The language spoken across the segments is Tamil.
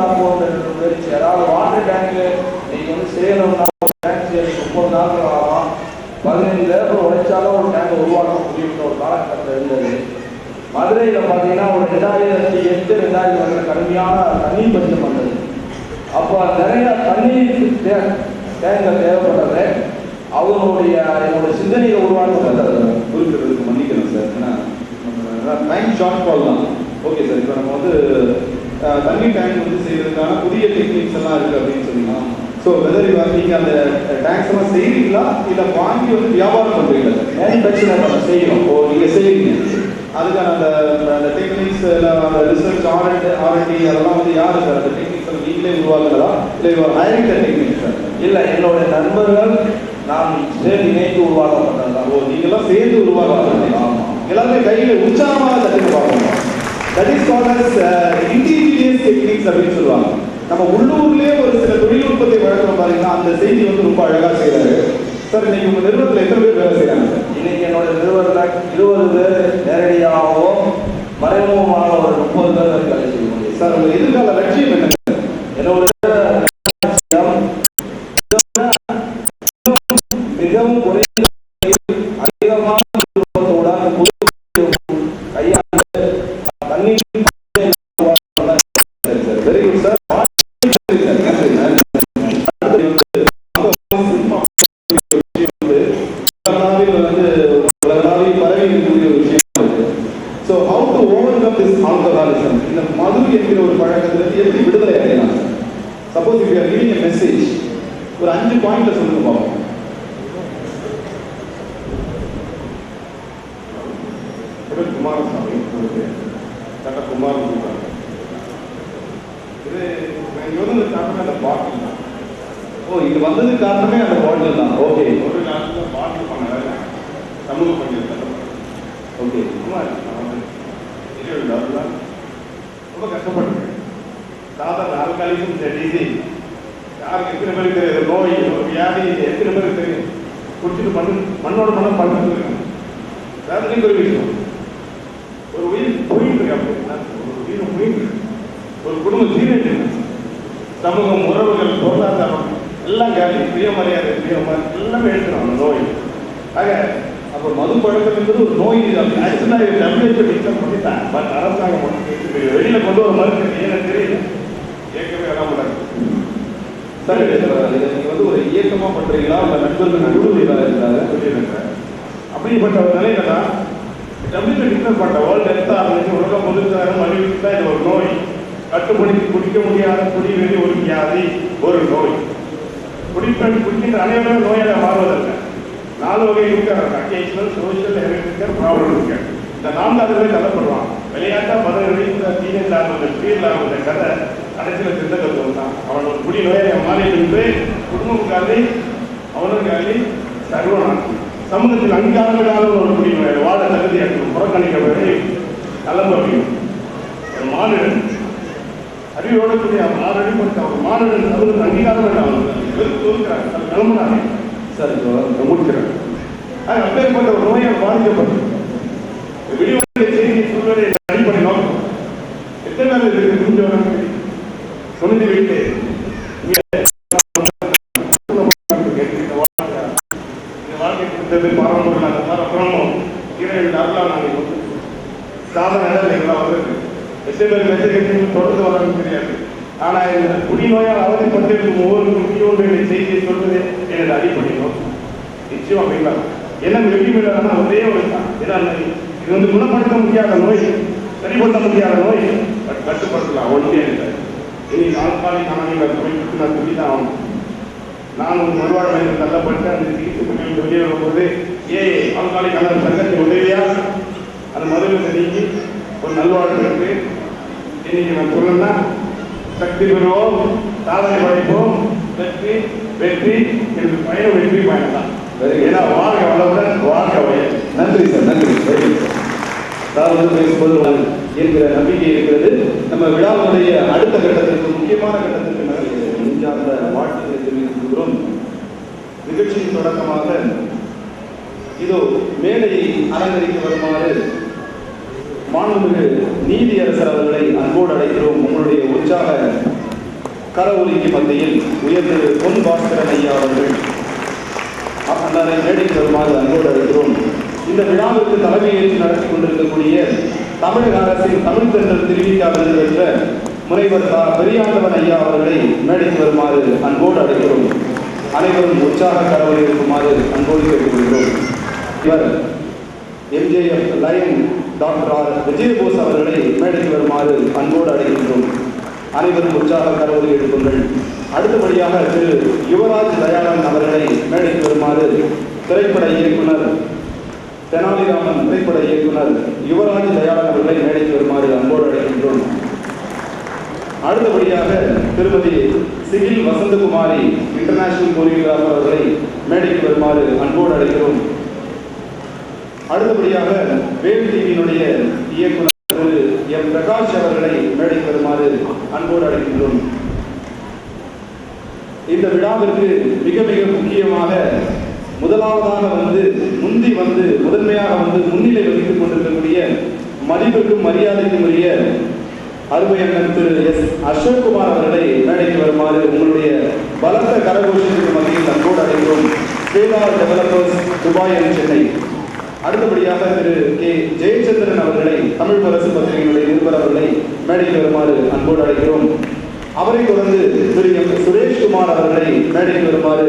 உண்டாக்குவோம் என்ற முயற்சி. அதாவது வாட்டர் டேங்கு நீங்கள் வந்து செய்யணும்னா ஒரு டேங்க் செய்யறதுக்கு 30 நாட்கள் ஆகலாம். 15 லேபர் உழைச்சாலும் ஒரு டேங்கை உருவாக்க முடியும்னு ஒரு காலகட்டத்தில் இருந்தது. மதுரையில் பார்த்தீங்கன்னா ஒரு 2008 2009 கடுமையான தண்ணீர் பஞ்சம் வந்தது. அப்போ நிறைய தண்ணீர் டேங்கர் தேவைப்பட்டது. அவங்களுடைய என்னோட சிந்தனையை உருவாக்கப்பட்டது. குறிப்பிடுறதுக்கு மன்னிக்கிறேன் சார், ஏன்னா டைம் ஷார்ட் ஃபால் தான். ஓகே சார், இப்போ நம்ம வந்து தண்ணி டேங்க் வந்து செய்யறதுக்கான புதிய டெக்னிக்ஸ் எல்லாம் இருக்கு அப்படின்னு சொன்னீங்கன்னா, ஸோ வெதர் நீங்கள் அந்த டேங்க்ஸ் எல்லாம் செய்கிறீங்களா இல்லை வாங்கி வந்து வியாபாரம் பண்ணுறீங்களா சார்? மேனுஃபேக்சரிங் பண்ண செய்யணும். ஓ, நீங்கள் செய்வீங்க. அதுக்கான அந்த டெக்னிக்ஸ் அந்த ரிசர்ச் ஆர்என்டி அதெல்லாம் வந்து யாரு சார்? அந்த டெக்னிக்ஸ் எல்லாம் நீங்களே உருவாக்குறதா இல்லை ஹைரிங் டெக்னிக்ஸ் சார்? இல்லை, என்னோட நண்பர்கள் நாம் சேர்ந்து இணைத்து உருவாக்கப்பட்டது தான். ஓ, நீங்களாம் சேர்ந்து உருவாக்குறது. ஆமாம், எல்லாருமே கையில் உற்சாகமாக தட்டி பார்க்கணும். That is called as indigenous techniques அப்படின்னு சொல்லுவாங்க. நம்ம உள்ளூர்லேயே ஒரு சில தொழில்நுட்பத்தை வழக்கம் பாத்தீங்கன்னா அந்த செய்தி வந்து ரொம்ப அழகாக செய்யறாரு சார். இன்னைக்கு உங்க நிறுவனத்தில் எத்தனை பேர் வேலை செய்யறாங்க சார்? இன்னைக்கு என்னோட நிறுவனத்தில் 20 பேர் நேரடியாகவும் மறைமுகமாக ஒரு 30 பேர் வரை வேலை செய்ய முடியும் சார். உங்க எதிர்கால லட்சியம் என்ன சார்? என்னோட மிகவும் குறைந்த அதிகமான வெரி குட் சார். இந்த மது என்கிற ஒரு பழக்கத்திலிருந்து எப்படி விடுதலை அடையலாம்? Suppose if you are giving a message, ஒரு 5 பாயிண்ட்ல சொல்லுங்க பாப்போம். குமாரசாமி டாக்டர் குமார் சொல்றாங்க. இது இங்க வந்து காரணமே அந்த பாட்டில் தான். ஓ, இது வந்தது காரணமே அந்த பாட்டில் தான். ஓகே, ஒரு நாட்டுல பாட்டில் பண்ண வேலை சமூக பணியில். ஓகே, குமார் ரொம்ப கஷ்டப்பட்டிருக்கேன். சாதாரண ஆல்காலிசம் டிசீஸ் யாருக்கு எத்தனை பேருக்கு தெரியாது? நோய், ஒரு வியாதி எத்தனை பேருக்கு தெரியும்? குடிச்சிட்டு மண்ணோட மண்ணம் பண்ணுறாங்க. வேதனைக்கு ஒரு விஷயம், ஒரு உயிர் போயிட்டு இருக்கு. அப்படின்னா ஒரு உயிர் போயிட்டு இருக்கு. ஒரு குடும்பம் சீரழிச்சு, சமூகம், உறவுகள், பொருளாதாரம் எல்லாம் காலி. பிரியமரியாதை எல்லாமே எடுத்துரும் நோய். ஆக அப்போ மது பழக்கம் என்பது ஒரு நோய். ஆக்சுவலாக WHO டிக்ளேர் பண்ணிட்டாங்க. பட் அரசாங்கம் வெளியில கொண்டு வர மருந்து எனக்கு தெரியல, இயக்கமே வராமல் சார். நீங்க வந்து ஒரு இயக்கமா பண்றீங்களா? உங்க நண்பர்கள் நடுவுல இருக்கிறாங்க. அப்படிப்பட்ட ஒரு நிலையில தான் WHO டிக்ளேர் பண்ண வேர்ல்டு ஹெல்த் ஆர்கனைசேஷன் உலகம் பொதுத்தரம் அறிவிச்சுதான் இது ஒரு நோய். கட்டுப்படுத்தி குடிக்க முடியாத குடிவெறி ஒரு வியாதி, ஒரு நோய். குடிக்கின்ற அனைவரும் நோயால மாறுவதல்ல. 4 வகை இருக்காங்க. அக்கேஷனல், சோஷியல், ஹெரிடிட்டரி ப்ராப்ளம் இருக்கு. இந்த 4 கலப்படுவான். விளையாட்டா பதினெட்டு டீனேஜ் ஆகுது, ஸ்பீட் ஆகுது கதை கடைசியில் சிந்த கருத்து தான். அவன் ஒரு குடி நோயை மாறிட்டு குடும்பம் காலி, அவனும் காலி, சர்வனான் சமூகத்தில் அங்கீகாரங்களாக ஒரு குடி நோயை வாழ தகுதி அடையும். புறக்கணிக்கப்பட்டு கலம்பறையும் மாநிலம் அறிவோட கூடிய மாறடி கொடுத்த ஒரு மாநிலம் சமூகத்தில் அங்கீகாரம் வேண்டாம். வெறுக்கிறாங்க, கிளம்புறாங்க சார். முடிக்கிறாங்க. அப்பேற்பட்ட ஒரு நோயால் பாதிக்கப்பட்டு செய்தி சூழ்நிலை அடிப்படை நோக்கம் எத்தனை நாள் இருக்கு? சொன்னது வீட்டு வாழ்க்கை கொடுத்தது பாரம்பரியம். அந்த அப்புறமும் நாங்கள் சாதனை எல்லாம் வந்து எத்தனை பேர் தொடர்ந்து வரான்னு தெரியாது. ஆனா இந்த குடிநோயால் அவதிப்பட்டிருக்கும் ஒவ்வொரு குடியோடைய செய்தியை சொல்வது எனது அடிப்படை நோக்கம். நிச்சயம் அப்படிங்களா? என்ன வெற்றி பெறாங்கன்னா ஒரே ஒரு தான். ஏன்னா இது வந்து குணப்படுத்த முடியாத நோய், சரிப்படுத்த முடியாத நோய், பட் கட்டுப்படுத்தலாம். ஒன்றே இல்லை. இனி ஆல்காலிக் அனானிமஸ் அமைப்புக்கு நான் சொல்லிதான் ஆகணும். நான் ஒரு மறுவாழ்வு தள்ளப்பட்டு அந்த சிகிச்சை பணியில் வெளியே வரும்போது ஆல்காலிக் அனானிமஸ் சங்கத்தின் உதவியா அந்த மருந்துகளை நீக்கி ஒரு நல்வாழ்வு இருக்கு. இன்னைக்கு நான் சொல்லணும்னா சக்தி பெறுவோம், சாதனை படைப்போம், வெற்றி வெற்றி என்று பயணம் வெற்றி பயணம் தான். ஏன்னா வாழ்க்கை வளமுடன் வாழ்க்கை வயல். நன்றி சார், நன்றி. இருக்கிற நம்பிக்கை இருக்கிறது. நம்ம விழாவுடைய அடுத்த கட்டத்திற்கு, முக்கியமான கட்டத்திற்கு நெஞ்சார்ந்த வாழ்த்துக்களை தெரிவித்திருக்கிறோம். நிகழ்ச்சியின் தொடக்கமாக இதோ மேடையை அலங்கரிக்க வருமாறு மாண்புமிகு நீதியரசர் அவர்களை அன்போடு அழைக்கிறோம். உங்களுடைய உற்சாக கரவொலிக்கு மத்தியில் உயர்ந்து பொன் பாஸ்கரன் ஐயா அவர்கள் அன்னாரை மேடைக்கு வருமாறு அன்போடு அழைக்கிறோம். இந்த விழாவிற்கு தலைமையேற்று நடத்தி கொண்டிருக்கக்கூடிய தமிழக அரசின் தமிழ் தென்றல் திருவிக்கா விருது பெற்ற முனைவர் பெரியாண்டவன் ஐயா அவர்களை மேடைக்கு வருமாறு அன்போடு அழைக்கிறோம். அனைவரும் உற்சாக கரவொலி இருக்குமாறு அன்போடு கேட்டுக்கொள்கிறோம். இவர் எம்ஜேஎஃப் லயன் டாக்டர் ஆர் விஜயபோஸ் அவர்களை மேடைக்கு வருமாறு அன்போடு அழைக்கின்றோம். அனைவரும் உற்சாக கரவொலி எடுக்குங்கள். அடுத்தபடியாக திரு யுவராஜ் தயாளன் அவர்களை மேடைக்கு வருமாறு திரைப்பட இயக்குனர் தெனாலிராமன் திரைப்பட இயக்குனர் யுவராஜ் தயாளன் அவர்களை மேடைக்கு வருமாறு அன்போடு அழைக்கின்றோம். அடுத்தபடியாக திருமதி சிகில் வசந்தகுமாரி இன்டர்நேஷனல் கோரியோகிராஃபர் அவர்களை மேடைக்கு வருமாறு அன்போடு அழைக்கிறோம். அடுத்தபடியாக வேவ் டிவியினுடைய இயக்குனர் திரு எம் பிரகாஷ் அவர்களை மேடைக்கு வருமாறு அன்போடு அழைக்கின்றோம். இந்த விழாவிற்கு மிக மிக முக்கியமாக முதலாவதாக முதன்மையாக முன்னிலை வகித்துக் கொண்டிருக்கக்கூடிய மதிப்புக்கும் மரியாதைக்கும் உரிய அருமை அண்ணன் திரு எஸ் அசோக்குமார் அவர்களை மேடைக்கு வருமாறு உங்களுடைய பலத்த கரகோஷத்திற்கு மத்தியில் அன்போடு அழைக்கிறோம். ஸ்ரீலார் டெவலப்பர்ஸ் துபாய் அண்ட் சென்னை. அடுத்தபடியாக திரு கே ஜெயச்சந்திரன் அவர்களை தமிழ் அரசு பத்திரிகையினுடைய நிருபர் அவர்களை மேடைக்கு வருமாறு அன்போடு அழைக்கிறோம். அவரை தொடர்ந்து திரு எம் சுரேஷ்குமார் அவர்களை மேடைக்கு வருமாறு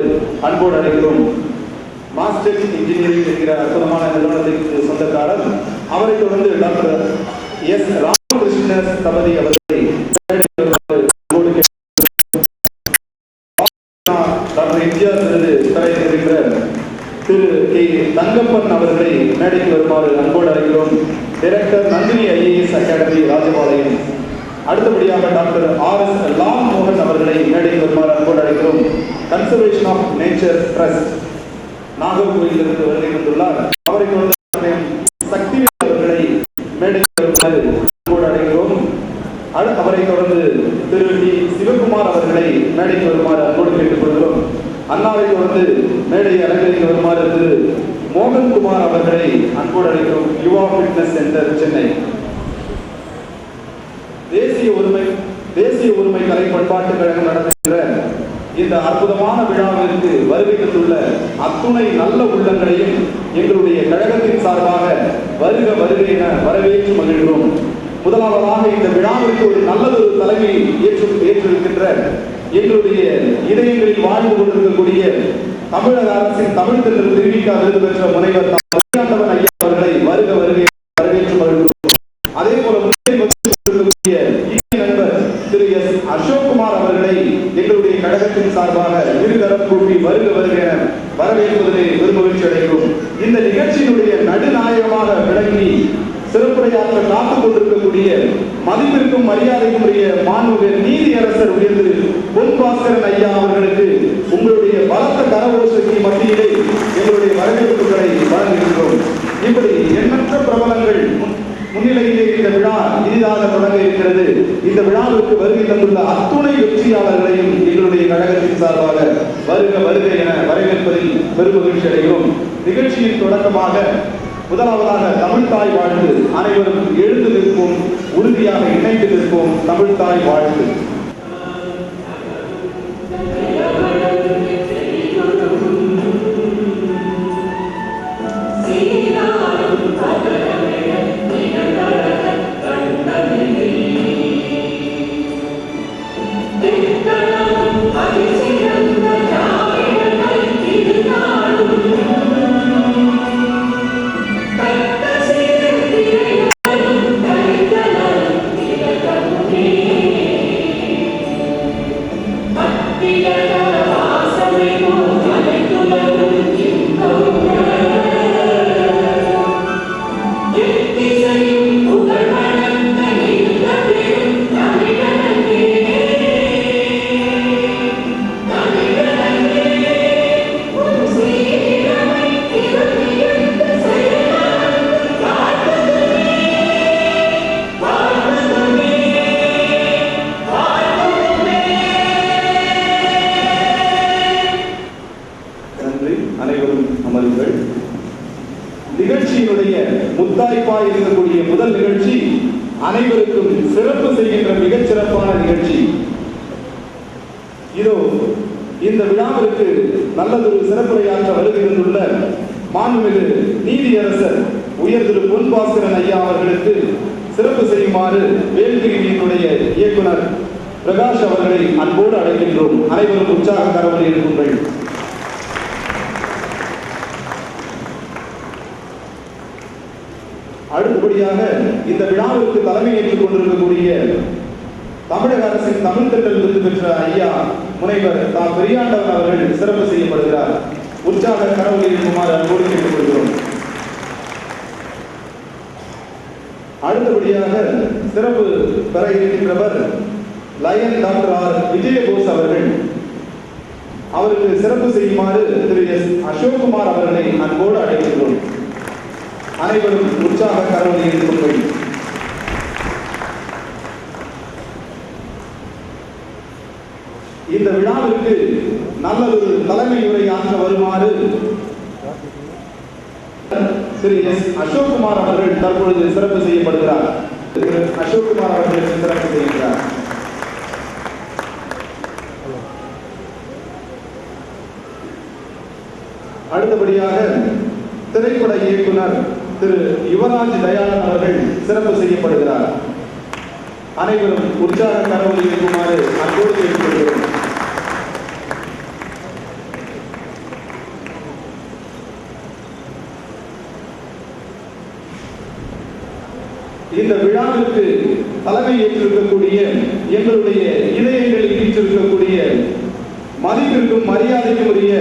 அன்போடு அழைக்கிறோம். மாஸ்டர் இன்ஜினியரிங் என்கிற அற்புதமான நிறுவனத்திற்கு சொந்தக்காரர். அவரை தொடர்ந்து டாக்டர் எஸ் ராமகிருஷ்ண தபதி அவர்களை மேடைக்கு வருமாறு அன்போடு கேட்கிறோம். டாக்டர் எம்ஜிஆர் விருது பெற இருக்கின்ற திரு கே தங்கப்பன் அவர்களை மேடைக்கு வருமாறு அன்போடு அழைக்கிறோம். Director Nandini IAS academy Rajapalayam. அடுத்தபடியாக டாக்டர் ஆர் எஸ் லாம் மோகன் அவர்களை மேடைக்கு வருமாறு அன்போடு அழைக்கிறோம். கன்சர்வேஷன் ஆஃப் நேச்சர் ட்ரஸ்ட் நாகர்கோயிலிருந்து வருகை வந்துள்ளார். அவரை தொடர்ந்து சக்தி அவர்களை மேடைக்கு வருமாறு அன்போடு அழைக்கிறோம். அவரை தொடர்ந்து திரு டி சிவகுமார் அவர்களை மேடைக்கு வருமாறு அன்போடு கேட்டுக்கொள்கிறோம். அண்ணாவை தொடர்ந்து மேடை அலங்கரிக்க வருமாறு திரு மோகன்குமார் அவர்களை அன்போடு அழைக்கிறோம். யுவா ஃபிட்னஸ் சென்டர் சென்னை. தேசிய ஒருமை கலை பண்பாட்டு கழகம் நடத்துகின்ற இந்த அற்புதமான விழாவிற்கு வருகை தந்துள்ள அத்துணை நல்ல உள்ளங்களையும் எங்களுடைய கழகத்தின் சார்பாக வருக வருகை என வரவேற்று மகிழ்கிறோம். முதலாவதாக இந்த விழாவிற்கு ஒரு நல்லதொரு தலைமை ஏற்றிருக்கின்ற எங்களுடைய இதயங்களில் வாழ்ந்து கொண்டிருக்கக்கூடிய தமிழக அரசின் தமிழ் தென்றல் திருவிக்கா விருது பெற்ற முனைவர் பெரியாண்டவன் ஐயா அவர்களை வருக வருகை வரவேற்று மகிழ்கிறோம். அதே போல நண்பர் திரு எஸ் அசோக்குமார் அவர்களை எங்களுடைய கழகத்தின் சார்பாக இருதரப்பு கூப்பி வருக வருக என வரவேற்பதிலே பெருமகிழ்ச்சி அடைகிறோம். இந்த நிகழ்ச்சியினுடைய நடுநாயகமாக விளங்கி சிறப்புரையாற்ற காத்துக் கொண்டிருக்கக்கூடிய மதிப்பிற்கும் மரியாதைக்கும் உரிய மாண்புமிகு நீதியரசர் உயர்ந்து பொன் பாஸ்கரன் ஐயா அவர்களுக்கு உங்களுடைய பலத்த கரகோஷத்திற்கு மத்தியிலே எங்களுடைய வரவேற்புகளை வழங்குகின்றோம். இப்படி எண்ணற்ற பிரபலங்கள் முன்னிலையிலே இந்த விழா இனிதாக தொடங்க இருக்கிறது. இந்த விழாவிற்கு வருகை தந்துள்ள அத்துணை வெற்றியாளர்களையும் எங்களுடைய கழகத்தின் சார்பாக வருக வருக என வரவேற்பதில் பெருமகிழ்ச்சி அடைகிறோம். நிகழ்ச்சியின் தொடக்கமாக முதலாவதாக தமிழ்தாய் வாழ்த்து. அனைவரும் எழுந்து நிற்போம், உறுதியாக இணைந்து நிற்போம். தமிழ்தாய் வாழ்த்து. நிகழ்ச்சியினுடைய முத்தாய்ப்பாய் இருக்கக்கூடிய முதல் நிகழ்ச்சி அனைவருக்கும் சிறப்பு செய்கின்ற மிகச் சிறப்பான நிகழ்ச்சி. இதோ இந்த விழாவிற்கு நல்லதொரு சிறப்புரையாற்ற வருகின்றுள்ள மாண்புமிகு நீதியரசர் உயர் திரு பொன் பாஸ்கரன் ஐயா அவர்களுக்கு சிறப்பு செய்யுமாறு வேல்கிரியினுடைய இயக்குனர் பிரகாஷ் அவர்களை அன்போடு அழைக்கின்றோம். அனைவரும் உற்சாக கரவொலி எழுப்புங்கள். அடுத்தபடியாக இந்த விழாவிற்கு தலைமையேற்றுக் கொண்டிருக்கக்கூடிய தமிழக அரசின் தமிழ் திட்டல் விருது பெற்ற ஐயா முனைவர் தா பெரியாண்டவன் அவர்கள் சிறப்பு செய்யப்படுகிறார். உற்சாக கரவொலி எழுப்புமாறு அன்போடு கேட்டுக்கொள்கிறோம். அடுத்தபடியாக சிறப்பு பெற இருக்கின்றவர் லயன் டாக்டர் ஆர் விஜயபோஸ் அவர்கள். அவருக்கு சிறப்பு செய்யுமாறு திரு எஸ் அசோக்குமார் அவர்களை அன்போடு அழைக்கின்றோம். அனைவரும் உற்சாக கரவொலி எழுப்புங்கள். இந்த விழாவிற்கு நல்லதொரு தலைமை உரை ஆற்ற வருமாறு திரு எஸ் அசோக்குமார் அவர்கள் தற்பொழுது சிறப்பு செய்யப்படுகிறார். திரு அசோக்குமார் அவர்களுக்கு சிறப்பு செய்கிறார். அடுத்தபடியாக திரைப்பட இயக்குனர் திரு யுவராஜ் தயாளன் அவர்கள் சிறப்பு செய்யப்படுகிறார். அனைவரும் உற்சாக கரவொலி எழுப்புமாறு அன்போடு கேட்டுக்கொள்கிறோம். இந்த விழாவிற்கு தலைமை ஏற்றிருக்கக்கூடிய எங்களுடைய இதயங்களில் வீற்றிருக்கக்கூடிய மதிப்பிற்கும் மரியாதைக்கும் உரிய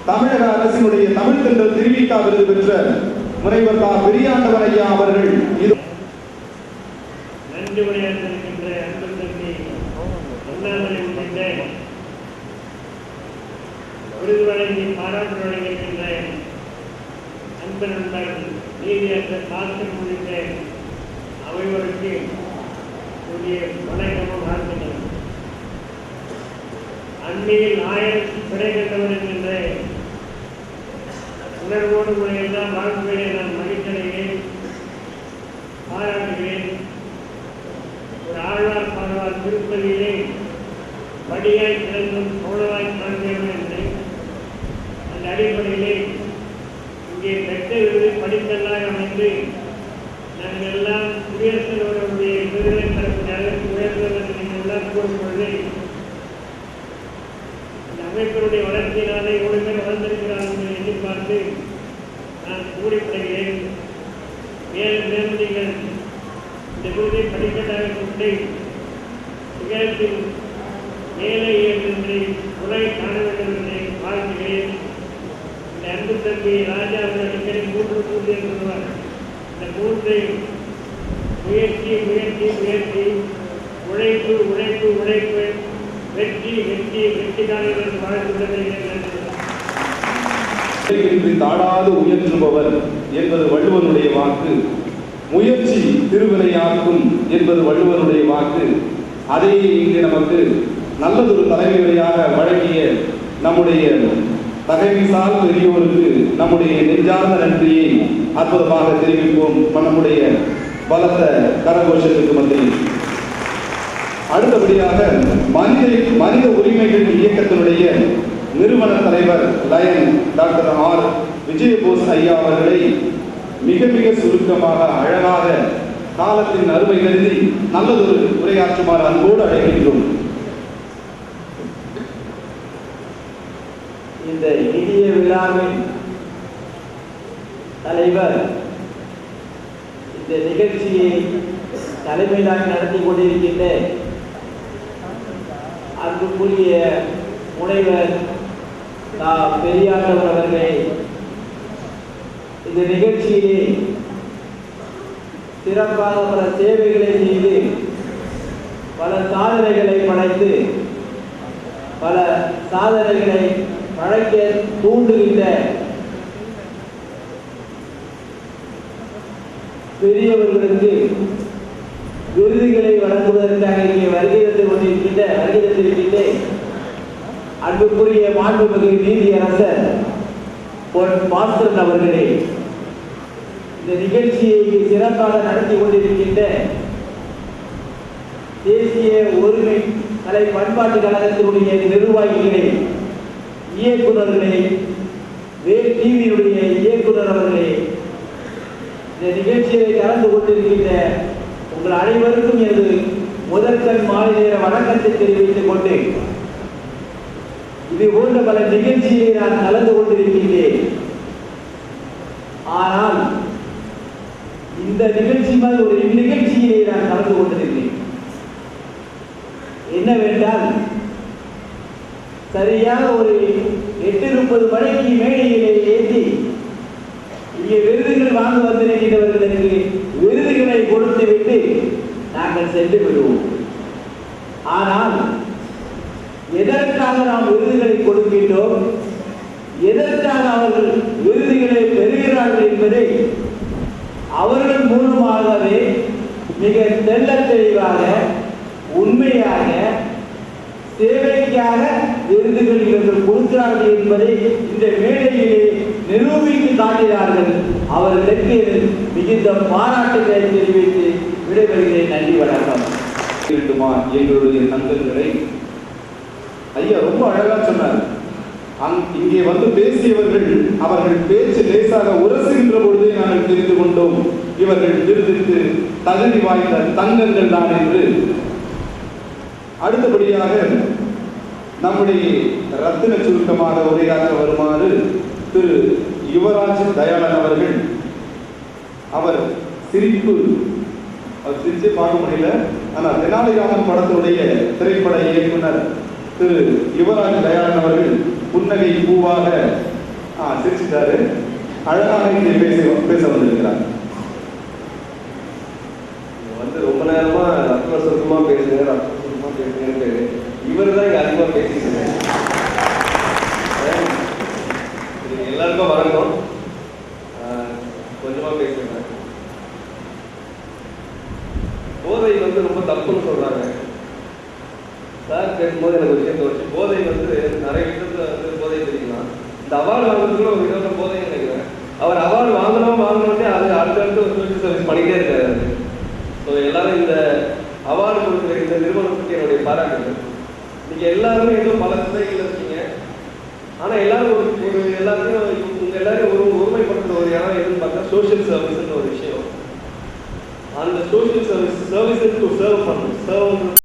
தமிழக அரசினுடைய தமிழ் தென்றல் திருவிக்கா விருது பெற்ற முனைவர் தா பெரியாண்டவன் ஐயா அவர்கள் நன்றி உரையாற்றிருக்கின்ற அன்பு தம்பி அண்ணாமலை உள்ளிட்ட விருது வழங்கி பாராட்டு வழங்கியிருக்கின்ற அன்பு நண்பர் நீதியரசர் பாஸ்கர் உள்ளிட்ட அவைவருக்கு வணக்கமும் வாழ்த்துக்கள். அண்மையில் 1000 பிழை கண்டவர் என்கின்ற உணர்வோடு முறையெல்லாம் வாழ்க்கையை நான் மகிழ்ச்சியடைகிறேன், பாராட்டுகிறேன். ஒரு ஆழ்வார் பாடுவார் திருப்பதியிலே படியாய் திறந்தும் சோழவாய் காண்கிறோம் என்று அந்த அடிப்படையிலே இங்கே பெற்ற விருது படித்தல்லாக அமைந்து நாங்கள் எல்லாம் குடியரசுடைய விருதுகளை தரக்கூடிய உயர்ந்தவர்கள் நீங்கள் எல்லாம் கூறும்பொழுது இந்த அமைப்பினுடைய வளர்ச்சியினாலே இவ்வளவு பேர் வளர்ந்திருக்கிறார்கள் என்று எதிர்பார்த்து நான் கூறிப்படுகிறேன். மேலும் மேலும் நீங்கள் இந்த விருதை படிக்கட்டாக கொண்டு நிகழ்ச்சியில் மேலே என்று உரை காண வேண்டும் என்று வாழ்த்துகிறேன். இந்த அன்பு தம்பி ராஜா அவர்கள் அடிக்கடி 3 சொல்லுவார். இந்த 3 முயற்சி முயற்சி முயற்சி, உழைப்பு உழைப்பு உழைப்பு, வெற்றி வெற்றி வெற்றிதான் என்று வாழ்த்துள்ளதை தாடாது உயர்த்துபவர் என்பது வள்ளுவனுடைய வாக்கு. முயற்சி திருவினையாக்கும் என்பது வள்ளுவனுடைய வாக்கு. அதை இங்கு நமக்கு நல்லதொரு தலைமையாக வழங்கிய நம்முடைய தகைமைசால் பெரியோருக்கு நம்முடைய நெஞ்சார்ந்த நன்றியை அற்புதமாக தெரிவிப்போம் நம்முடைய பலத்த கரகோஷத்துக்கு மத்தியில். அடுத்தபடியாக மனித உரிமைகள் இயக்கத்தினுடைய நிறுவன தலைவர் லயன் டாக்டர் ஆர் விஜயபோஸ் ஐயா அவர்களை மிக மிக சுருக்கமாக அழகாக காலத்தின் அருமை கருதி நல்லதொரு உரையாற்றுமாறு அன்போடு அழைக்கின்றோம். இந்த இனிய விழாவின் தலைவர் இந்த நிகழ்ச்சியை தலைமையிலாக நடத்தி கொண்டிருக்கின்ற அன்புக்குரிய முனைவர் பெரியாண்டவர் அவர்களை இந்த நிகழ்ச்சியிலே சிறப்பாக பல சேவைகளை செய்து பல சாதனைகளை படைத்து பல சாதனைகளை படைக்க தூண்டுகின்ற பெரியவர்களுக்கு விருதுகளை வழங்குவதற்காக இங்கே வருகை தந்திருக்கின்ற அன்புக்குரிய மாண்புமிகு நீதியரசர் பொன் பாஸ்கரன் அவர்களே, இந்த நிகழ்ச்சியை சிறப்பாக நடத்தி கொண்டிருக்கின்ற தேசிய ஒருமை கலை பண்பாட்டு கழகத்தினுடைய நிர்வாகிகளே, இயக்குநர்களே, வேல் டிவியினுடைய இயக்குனர் அவர்களே, இந்த நிகழ்ச்சியை கலந்து கொண்டிருக்கின்ற உங்கள் அனைவருக்கும் எனது முதற்கண் மாலை நேர வணக்கத்தை தெரிவித்துக் கொண்டு, இது போன்ற பல நிகழ்ச்சியை நான் கலந்து கொண்டிருக்கின்றேன். ஆனால் இந்த நிகழ்ச்சி மாதிரி ஒரு நிகழ்ச்சியை நான் கலந்து கொண்டிருக்கிறேன். என்னவென்றால், சரியாக ஒரு 8:30 மணிக்கு மேடையிலே ஏற்றி இங்கே விருதுகள் வாங்க வந்திருக்கிறவர்களுக்கு விருதுகளை கொடுத்துவிட்டு நாங்கள் சென்று விடுவோம். ஆனால் எதற்காக நாம் விருதுகளை கொடுக்கின்றோம், எதற்காக அவர்கள் விருதுகளை பெறுகிறார்கள் என்பதை அவர்கள் மூலமாகவே மிக தெள்ள தெளிவாக, உண்மையாக, சேவைக்காக விருதுகள் இவர்கள் கொடுக்கிறார்கள் என்பதை இந்த மேடையிலே நிரூபித்து காட்டினார்கள். அவர்களுக்கு மிகுந்த பாராட்டுகளை தெரிவித்து விடைபெறுகிறேன். நன்றி, வணக்கம். எங்களுடைய தங்கங்களை ஐயா ரொம்ப அழகா சொன்னார். இங்கே வந்து பேசியவர்கள் அவர்கள் பேச்சு லேசாக உரசுகின்ற பொழுதே நாங்கள் தெரிந்து கொண்டோம் இவர்கள் விருதுக்கு தகுதி வாய்ந்த தங்கங்கள் தான் என்று. அடுத்தபடியாக நம்முடைய ரத்தின சுருக்கமாக உரையாற்ற வருமாறு திரு யுவராஜ் தயாளன் அவர்கள். அவர் சிரிச்சே பார்க்க முடியல. ஆனால் தெனாலிராமன் படத்துடைய திரைப்பட இயக்குனர் திரு யுவராஜ் தயாளன் அவர்கள் புன்னகை பூவாக சிரிச்சிட்டாரு. அழகாக இங்கே பேச வந்திருக்கிறார். ரொம்ப நேரமா ரத்ன சுருக்கமா பேசுங்க இவர் தான் இங்க அதிகமா பேசிட்டு எல்லாருக்கும் வணக்கம். கொஞ்சமா பேசுறேன். போதை ரொம்ப தப்புன்னு சொல்றாங்க. சார் பேசும்போது எனக்கு ஒரு விஷயம் தோணுச்சு. போதை நிறைய விஷயத்துல போதை தெரியுமா. இந்த அவார்டு வாங்குறதுக்குள்ள ஒரு விதமான போதை நினைக்கிறேன். அவர் அவார்டு வாங்கணும்னே அது அடுத்தடுத்து ஒரு சோஷியல் சர்வீஸ் பண்ணிக்கிட்டே இருக்காரு. ஸோ எல்லாரும் இந்த அவார்டு கொடுக்குற இந்த நிறுவனத்துக்கு என்னுடைய பாராட்டுகள். நீங்க எல்லாருமே ஏதோ பல துறைகள் இருக்கீங்க. ஆனா எல்லாரும் ஒரு எல்லாத்தையும் உங்க எல்லாரையும் ஒருமைப்படுத்துற ஒரு இடம் எதுன்னு பார்த்தா சோஷியல் சர்வீஸ்ன்னு ஒரு விஷயம். அந்த சோஷியல் சர்வீஸ் டு சர்வ் பண்ணணும். சர்வ்